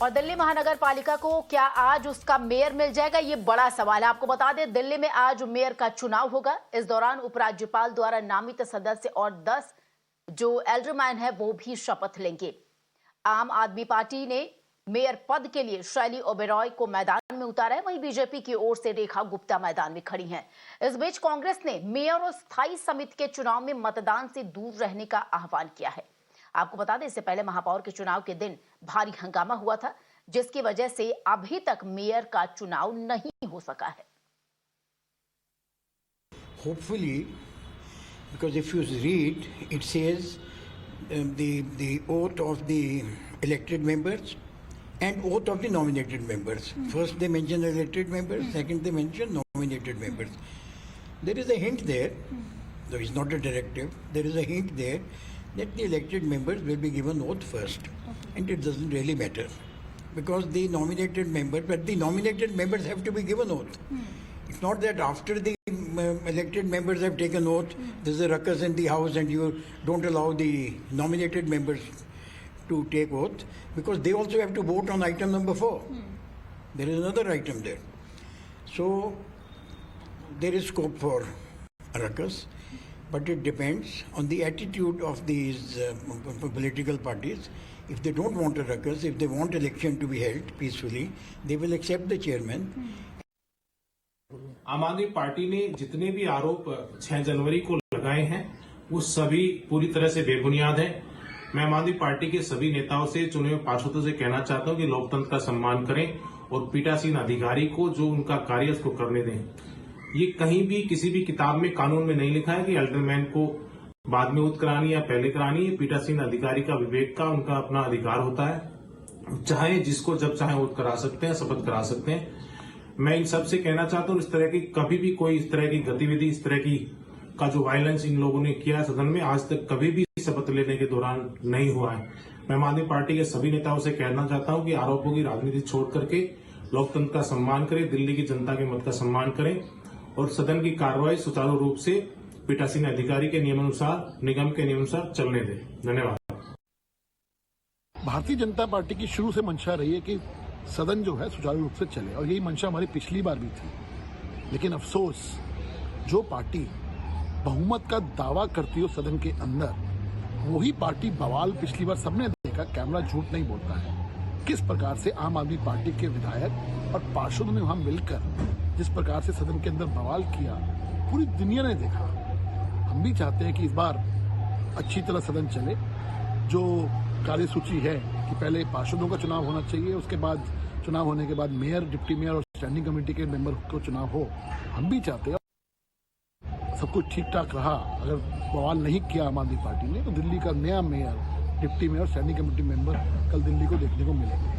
और दिल्ली महानगर पालिका को क्या आज उसका मेयर मिल जाएगा, ये बड़ा सवाल है। आपको बता दें, दिल्ली में आज मेयर का चुनाव होगा। इस दौरान उपराज्यपाल द्वारा नामित सदस्य और 10 जो एल्डरमैन है वो भी शपथ लेंगे। आम आदमी पार्टी ने मेयर पद के लिए शैली ओबेरॉय को मैदान में उतारा है, वहीं बीजेपी की ओर से रेखा गुप्ता मैदान में खड़ी हैं। इस बीच कांग्रेस ने मेयर और स्थायी समिति के चुनाव में मतदान से दूर रहने का आह्वान किया है। आपको बता दें, इससे पहले महापौर के चुनाव के दिन भारी हंगामा हुआ था, जिसकी वजह से अभी तक मेयर का चुनाव नहीं हो सका है। Hopefully, because if you read, it says the oath of the elected members and oath of the nominated members. First they mention elected members, second they mention nominated members. There is a hint there, though it's not a directive, there is a hint there that the elected members will be given oath first. And it doesn't really matter because the nominated members, but the nominated members have to be given oath. It's not that after the elected members have taken oath, there's a ruckus in the house and you don't allow the nominated members to take oath, because they also have to vote on item number 4. There is another item there. So there is scope for a ruckus, but it depends on the attitude of these political parties. If they don't want a ruckus, if they want election to be held peacefully, they will accept the chairman. आम आदमी party ने जितने भी आरोप 6 जनवरी को लगाए हैं वो सभी पूरी तरह से बेबुनियाद हैं। मैं आम आदमी पार्टी के सभी नेताओं से, चुने हुए पार्षदों से कहना चाहता हूं कि लोकतंत्र का सम्मान करें और पीठासीन अधिकारी को जो उनका कार्य उसको करने दें। ये कहीं भी किसी भी किताब में, कानून में नहीं लिखा है कि एल्डरमैन को बाद में ओथ करानी या पहले करानी। ये पीठासीन अधिकारी का विवेक का, उनका अपना अधिकार होता है। चाहे जिसको जब चाहे ओथ करा सकते हैं, शपथ करा सकते हैं। मैं इन सब से कहना चाहता हूं, इस तरह की कभी भी कोई इस तरह की गतिविधि, इस तरह की का जो वायलेंस इन लोगों ने किया सदन में, आज तक कभी भी शपथ लेने के दौरान नहीं हुआ है। मैं आम आदमी पार्टी के सभी नेताओं से कहना चाहता हूं कि आरोपों की राजनीति छोड़ करके लोकतंत्र का सम्मान करें, दिल्ली की जनता के मत का सम्मान करें और सदन की कार्रवाई सुचारू रूप से पीठासीन अधिकारी के नियमानुसार, निगम के नियमानुसार चलने दें। धन्यवाद। भारतीय जनता पार्टी की शुरू से मंशा रही है कि सदन जो है सुचारू रूप से चले, और यही मंशा हमारी पिछली बार भी थी। लेकिन अफसोस, जो पार्टी बहुमत का दावा करती हो सदन के अंदर, वही पार्टी बवाल पिछली बार सबने देखा, कैमरा झूठ नहीं बोलता है। किस प्रकार से आम आदमी पार्टी के विधायक और पार्षदों ने वहां मिलकर जिस प्रकार से सदन के अंदर बवाल किया, पूरी दुनिया ने देखा। हम भी चाहते हैं कि इस बार अच्छी तरह सदन चले। जो कार्यसूची है कि पहले पार्षदों का चुनाव होना चाहिए, उसके बाद चुनाव होने के बाद मेयर, डिप्टी मेयर और स्टैंडिंग कमेटी के मेंबर को चुनाव हो, हम भी चाहते हैं। सब कुछ ठीक ठाक रहा। अगर बवाल नहीं किया आम आदमी पार्टी ने, तो दिल्ली का नया mayor, deputy mayor, standing committee member कल दिल्ली को देखने को मिलेंगे।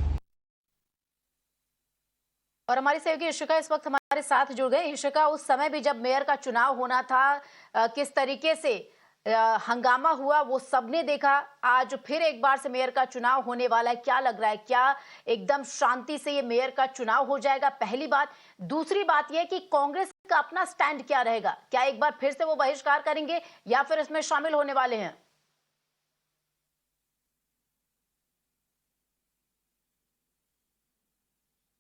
और हमारी सहयोगी इशिका इस वक्त हमारे साथ जुड़ गए। इशिका, उस समय भी जब मेयर का चुनाव होना था, किस तरीके से हंगामा हुआ वो सबने देखा। आज फिर एक बार से मेयर का चुनाव होने वाला है, क्या लग रहा है? क्या एकदम शांति से ये मेयर का चुनाव हो जाएगा? पहली बात। दूसरी बात यह कि कांग्रेस का अपना स्टैंड क्या रहेगा? क्या एक बार फिर से वो बहिष्कार करेंगे या फिर इसमें शामिल होने वाले हैं?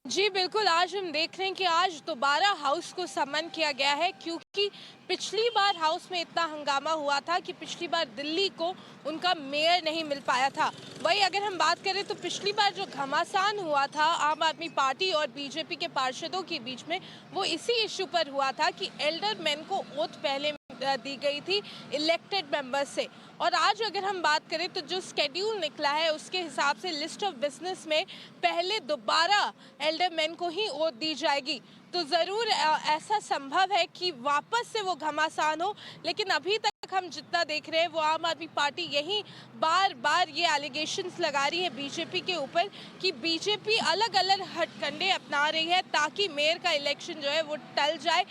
जी बिल्कुल, आज हम देख रहे हैं कि आज दोबारा हाउस को समन किया गया है, क्योंकि पिछली बार हाउस में इतना हंगामा हुआ था कि पिछली बार दिल्ली को उनका मेयर नहीं मिल पाया था। वही अगर हम बात करें तो पिछली बार जो घमासान हुआ था आम आदमी पार्टी और बीजेपी के पार्षदों के बीच में, वो इसी इश्यू पर हुआ था कि एल्डरमैन को ओथ पहले दी गई थी इलेक्टेड मेंबर्स से। और आज अगर हम बात करें तो जो स्केड्यूल निकला है उसके हिसाब से लिस्ट ऑफ बिजनेस में पहले दोबारा एल्डरमैन को ही ओथ दी जाएगी। तो ज़रूर ऐसा संभव है कि वापस से वो घमासान हो, लेकिन अभी तक हम जितना देख रहे हैं वो आम आदमी पार्टी यही बार बार ये एलिगेशंस लगा रही है बीजेपी के ऊपर कि बीजेपी अलग अलग हथकंडे अपना रही है ताकि मेयर का इलेक्शन जो है वो टल जाए।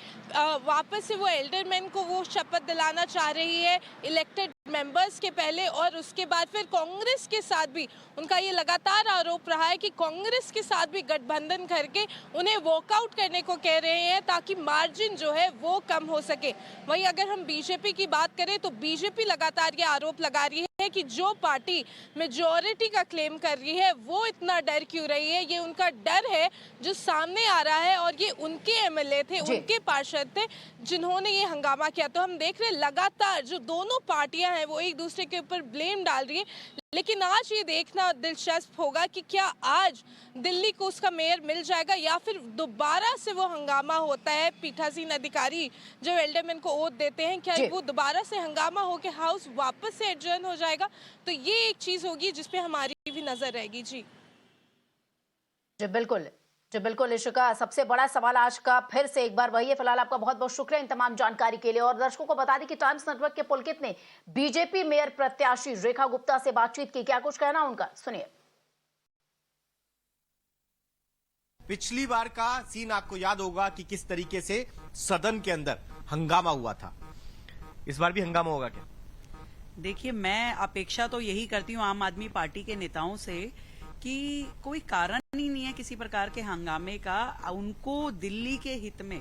वापस से वो एल्डरमैन को वो शपथ दिलाना चाह रही है इलेक्टेड मेंबर्स के पहले, और उसके बाद फिर कांग्रेस के साथ भी उनका ये लगातार आरोप रहा है कि कांग्रेस के साथ भी गठबंधन करके उन्हें वॉकआउट करने को कह रहे हैं ताकि मार्जिन जो है वो कम हो सके। वहीं अगर हम बीजेपी की बात करें तो बीजेपी लगातार ये आरोप लगा रही है हैं कि जो पार्टी मेजॉरिटी का क्लेम कर रही है वो इतना डर क्यों रही है। ये उनका डर है जो सामने आ रहा है और ये उनके एमएलए थे, उनके पार्षद थे जिन्होंने ये हंगामा किया। तो हम देख रहे हैं लगातार जो दोनों पार्टियां हैं वो एक दूसरे के ऊपर ब्लेम डाल रही है, लेकिन आज ये देखना दिलचस्प होगा कि क्या आज दिल्ली को उसका मेयर मिल जाएगा या फिर दोबारा से वो हंगामा होता है। पीठासीन अधिकारी जो एल्डरमैन को ओथ देते हैं, क्या वो दोबारा से हंगामा हो के हाउस वापस से एडजर्न हो जाएगा। तो ये एक चीज होगी जिसपे हमारी भी नजर रहेगी। जी बिल्कुल जी बिल्कुल इशिका, सबसे बड़ा सवाल आज का फिर से एक बार वही है। फिलहाल आपका बहुत बहुत शुक्रिया इन तमाम जानकारी के लिए। और दर्शकों को बता दें कि टाइम्स नेटवर्क के पुलकित ने बीजेपी मेयर प्रत्याशी रेखा गुप्ता से बातचीत की। क्या कुछ कहना उनका, सुनिए। पिछली बार का सीन आपको याद होगा कि किस तरीके से सदन के अंदर हंगामा हुआ था। इस बार भी हंगामा होगा क्या? देखिए, मैं अपेक्षा तो यही करती हूँ आम आदमी पार्टी के नेताओं से कि कोई कारण ही नहीं है किसी प्रकार के हंगामे का। उनको दिल्ली के हित में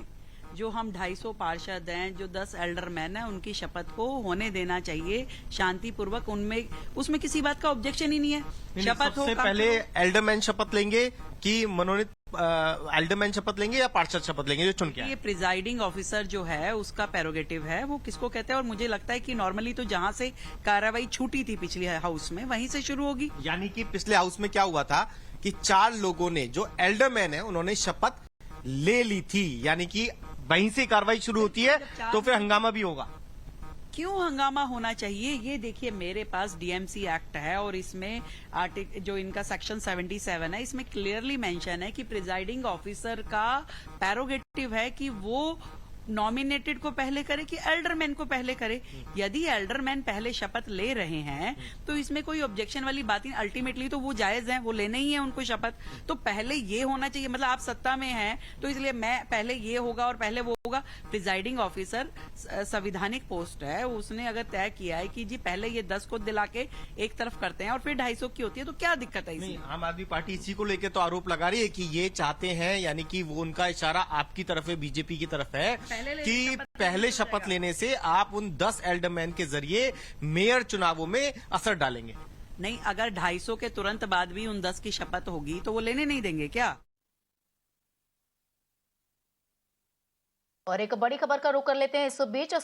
जो हम 250 पार्षद हैं, जो 10 एल्डरमैन हैं, उनकी शपथ को होने देना चाहिए शांतिपूर्वक। उनमें उसमें किसी बात का ऑब्जेक्शन ही नहीं है। शपथ हो, पहले एल्डरमैन शपथ लेंगे कि मनोनीत एल्डरमैन शपथ लेंगे या पार्षद शपथ लेंगे जो चुन के आए? ये प्रिजाइडिंग ऑफिसर जो है उसका प्रेरोगेटिव है, वो किसको कहते हैं। और मुझे लगता है कि नॉर्मली तो जहां से कार्रवाई छूटी थी पिछले हाउस में वहीं से शुरू होगी। यानी कि पिछले हाउस में क्या हुआ था कि 4 लोगों ने, जो एल्डरमैन है, उन्होंने शपथ ले ली थी, यानी कि वहीं से कार्रवाई शुरू होती है, तो फिर हंगामा भी होगा। क्यों हंगामा होना चाहिए? ये देखिए, मेरे पास डीएमसी एक्ट है और इसमें जो इनका सेक्शन 77 है, इसमें क्लियरली मेंशन है कि प्रिजाइडिंग ऑफिसर का प्रेरोगेटिव है कि वो नॉमिनेटेड को पहले करे कि एल्डरमैन को पहले करे। यदि एल्डरमैन पहले शपथ ले रहे हैं तो इसमें कोई ऑब्जेक्शन वाली बात नहीं। अल्टीमेटली तो वो जायज है, वो लेना ही है उनको शपथ। तो पहले ये होना चाहिए, मतलब आप सत्ता में हैं तो इसलिए मैं पहले ये होगा और पहले वो होगा। प्रिजाइडिंग ऑफिसर संविधानिक पोस्ट है, उसने अगर तय किया है कि जी पहले ये 10 को दिला के एक तरफ करते हैं और फिर 250 की होती है, तो क्या दिक्कत है इसमें? आम आदमी पार्टी इसी को लेकर तो आरोप लगा रही है कि ये चाहते हैं, यानी कि वो उनका इशारा आपकी तरफ है, बीजेपी की तरफ है कि पहले शपथ लेने से आप उन 10 एल्डरमैन के जरिए मेयर चुनावों में असर डालेंगे। नहीं, अगर 250 के तुरंत बाद भी उन 10 की शपथ होगी तो वो लेने नहीं देंगे क्या? और एक बड़ी खबर का रुख कर लेते हैं इस बीच।